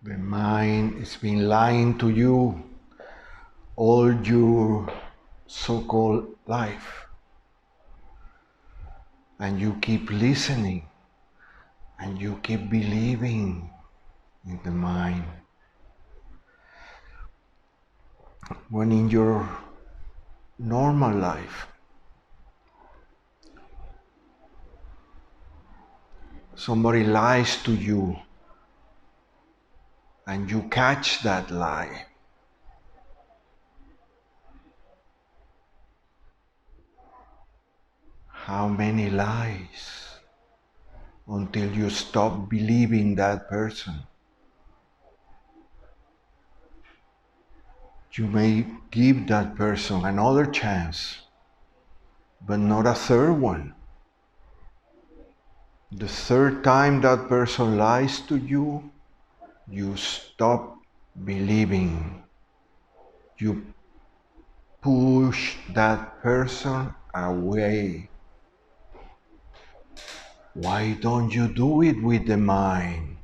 The mind has been lying to you all your so-called life. And you keep listening and you keep believing in the mind. When in your normal life, somebody lies to you and you catch that lie, how many lies until you stop believing that person? You may give that person another chance, but not a third one. The third time that person lies to you, you stop believing. You push that person away. Why don't you do it with the mind?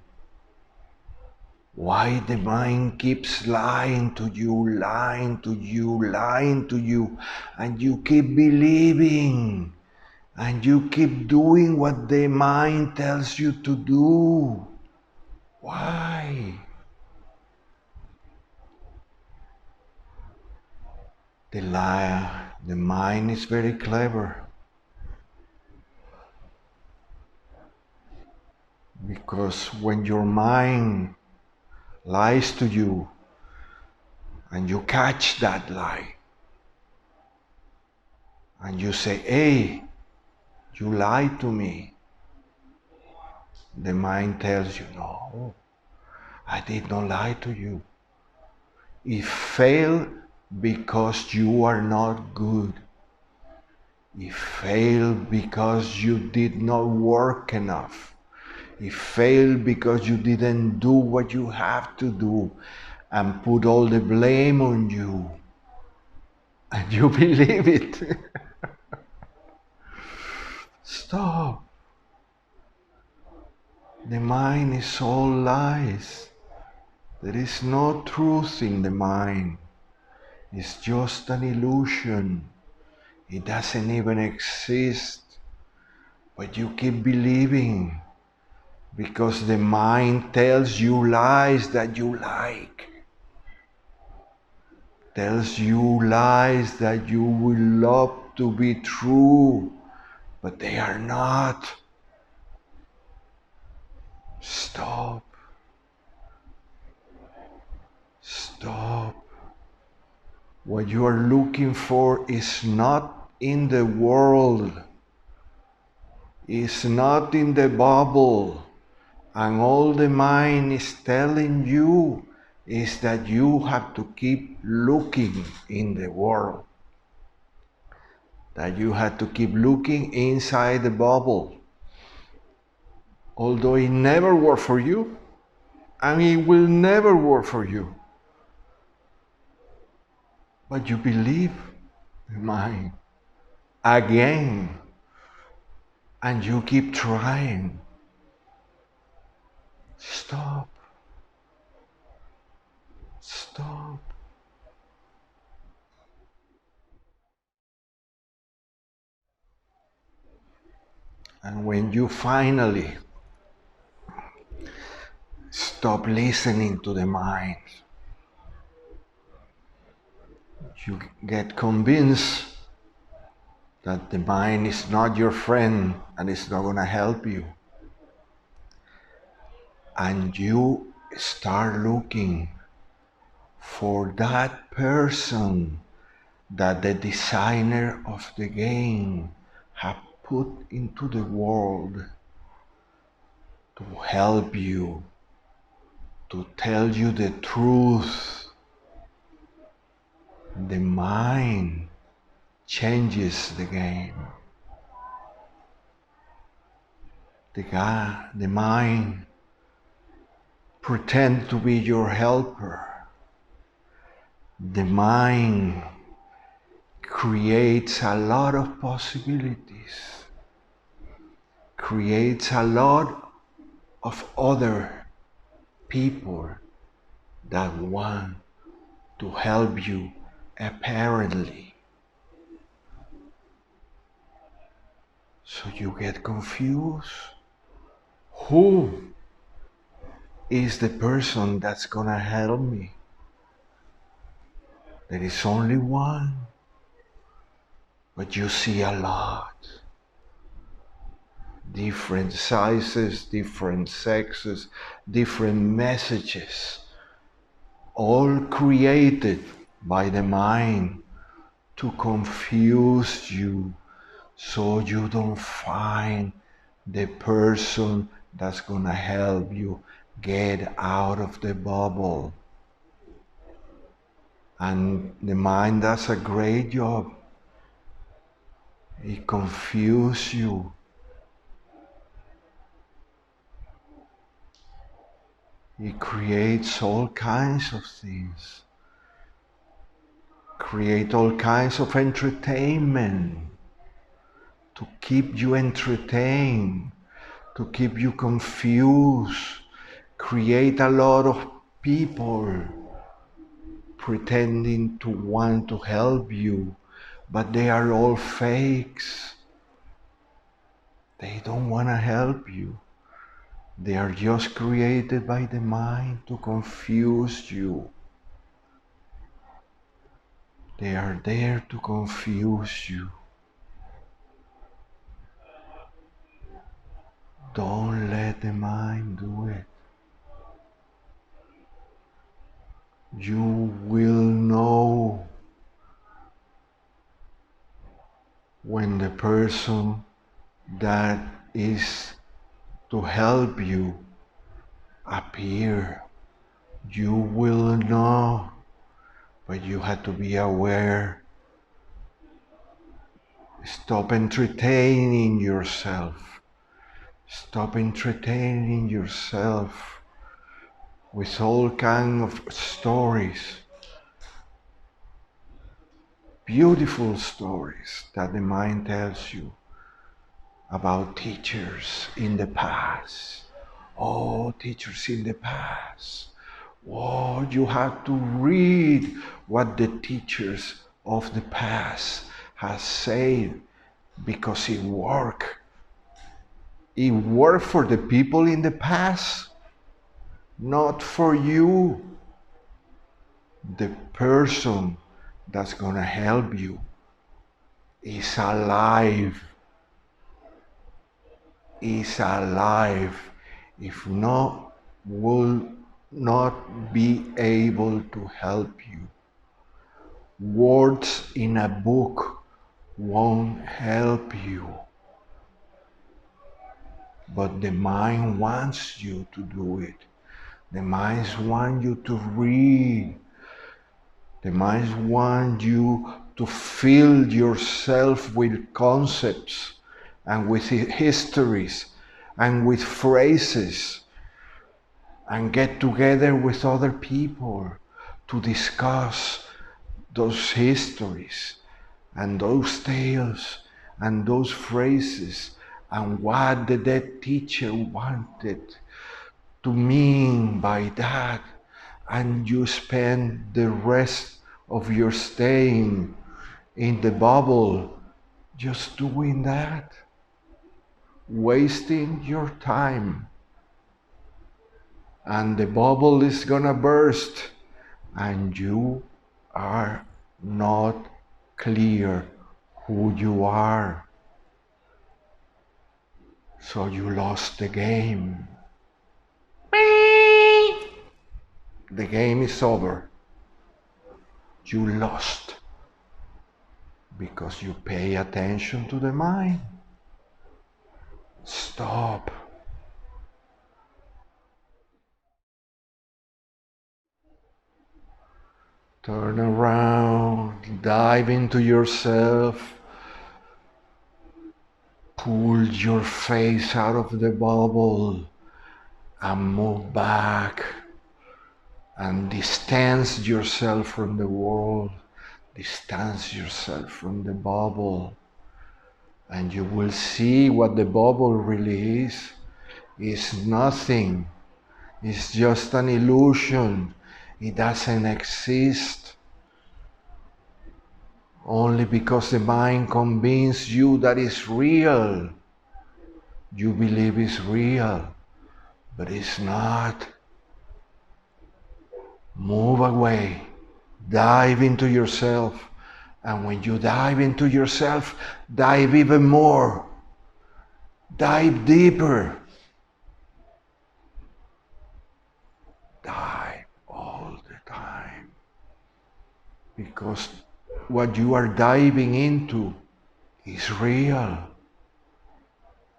Why the mind keeps lying to you, lying to you, lying to you, and you keep believing, and you keep doing what the mind tells you to do? Why? The mind is very clever, because when your mind lies to you and you catch that lie and you say, hey, you lied to me, the mind tells you, no, I did not lie to you. It failed because you are not good. It failed because you did not work enough. It failed because you didn't do what you have to do, and put all the blame on you. And you believe it. Stop. The mind is all lies. There is no truth in the mind. It's just an illusion. It doesn't even exist. But you keep believing because the mind tells you lies that you like. Tells you lies that you will love to be true, but they are not. Stop. Stop. What you are looking for is not in the world. It's not in the bubble. And all the mind is telling you is that you have to keep looking in the world. That you have to keep looking inside the bubble. Although it never worked for you, and it will never work for you. But you believe the mind again, and you keep trying. Stop. Stop. And when you finally stop listening to the mind, you get convinced that the mind is not your friend and it's not going to help you. And you start looking for that person that the designer of the game have put into the world to help you, to tell you the truth. The mind changes the game. The mind pretends to be your helper. The mind creates a lot of possibilities, creates a lot of other people that want to help you apparently. So you get confused. Who is the person that's gonna help me? There is only one, but you see a lot. Different sizes, different sexes, different messages, all created by the mind to confuse you so you don't find the person that's gonna help you get out of the bubble. And the mind does a great job. It confuses you. It creates all kinds of things. Create all kinds of entertainment to keep you entertained, to keep you confused. Create a lot of people pretending to want to help you, but they are all fakes. They don't want to help you. They are just created by the mind to confuse you. They are there to confuse you. Don't let the mind do it. You will know when the person that is to help you appear. You will know, but you have to be aware. Stop entertaining yourself. Stop entertaining yourself with all kinds of stories. Beautiful stories that the mind tells you about teachers in the past. Oh, teachers in the past. Oh, you have to read what the teachers of the past have said because it worked. It worked for the people in the past, not for you. The person that's gonna help you is alive. Is alive. If not, will not be able to help you. Words in a book won't help you. But the mind wants you to do it. The mind wants you to read. The mind wants you to fill yourself with concepts and with histories and with phrases and get together with other people to discuss those histories and those tales and those phrases and what the dead teacher wanted to mean by that. And you spend the rest of your staying in the bubble just doing that, wasting your time. And the bubble is gonna burst and you are not clear who you are. So you lost the game. The game is over. You lost because you pay attention to the mind. Stop. Turn around, dive into yourself, pull your face out of the bubble and move back and distance yourself from the world, distance yourself from the bubble, and you will see what the bubble really is. It's nothing. It's just an illusion. It doesn't exist. Only because the mind convinces you that it's real. You believe it's real, but it's not. Move away. Dive into yourself. And when you dive into yourself, dive even more. Dive deeper. Dive all the time. Because what you are diving into is real.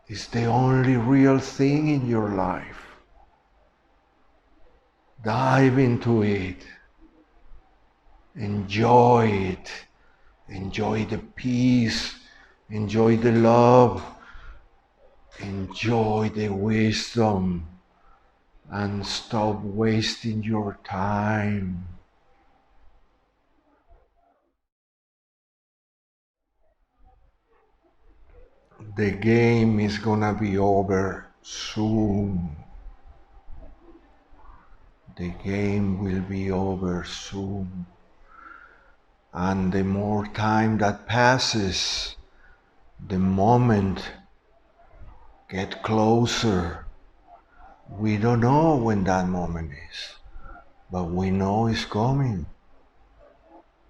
It's the only real thing in your life. Dive into it. Enjoy it. Enjoy the peace. Enjoy the love. Enjoy the wisdom. And stop wasting your time. The game is gonna be over soon. The game will be over soon. And the more time that passes, the moment gets closer. We don't know when that moment is, but we know it's coming.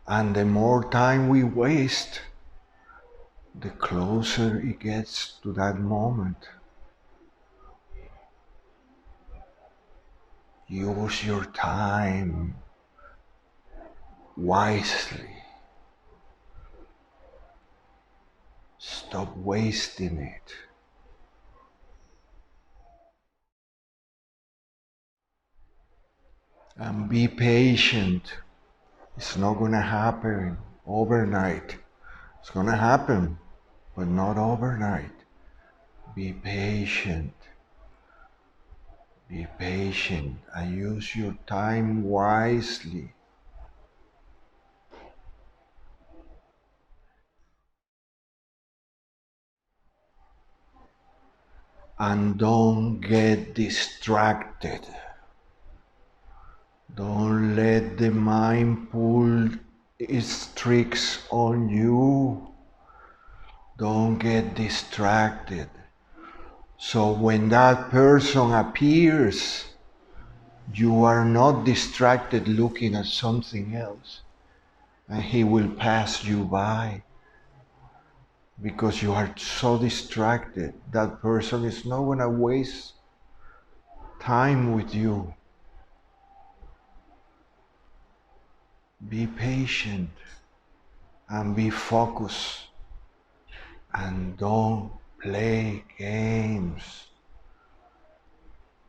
And the more time we waste, the closer it gets to that moment. Use your time wisely. Stop wasting it. And be patient. It's not going to happen overnight. It's going to happen, but not overnight. Be patient. Be patient and use your time wisely. And don't get distracted. Don't let the mind pull its tricks on you. Don't get distracted. So when that person appears, you are not distracted looking at something else, and he will pass you by. Because you are so distracted, that person is not going to waste time with you. Be patient and be focused and don't play games.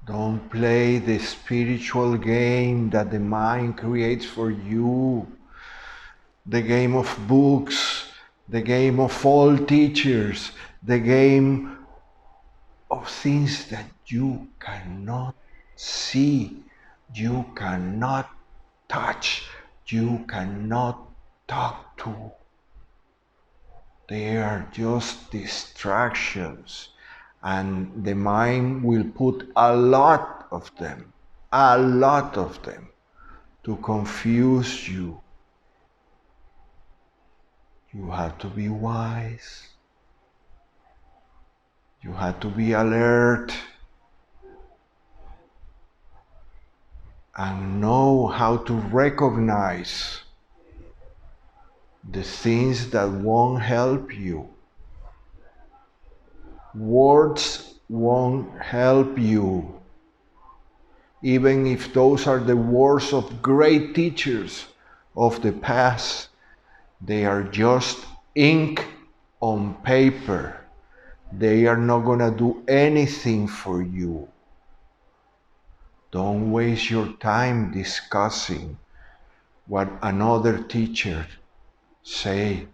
Don't play the spiritual game that the mind creates for you. The game of books, the game of all teachers, the game of things that you cannot see, you cannot touch, you cannot talk to. They are just distractions, and the mind will put a lot of them to confuse you. You have to be wise. You have to be alert and know how to recognize the things that won't help you. Words won't help you. Even if those are the words of great teachers of the past, they are just ink on paper. They are not going to do anything for you. Don't waste your time discussing what another teacher say,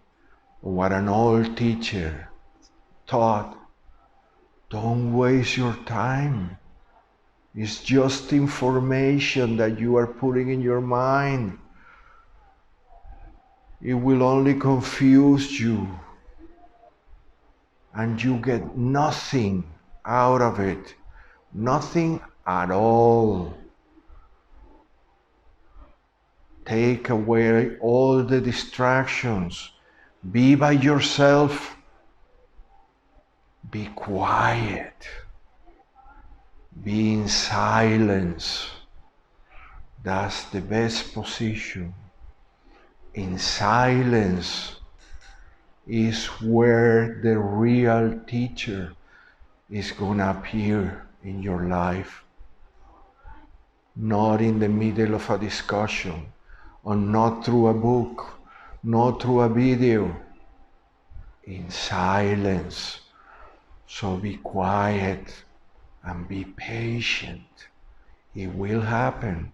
or what an old teacher taught. Don't waste your time. It's just information that you are putting in your mind. It will only confuse you, and you get nothing out of it. Nothing at all. Take away all the distractions. Be by yourself. Be quiet. Be in silence. That's the best position. In silence is where the real teacher is gonna appear in your life. Not in the middle of a discussion, or not through a book, not through a video. In silence. So be quiet and be patient. It will happen.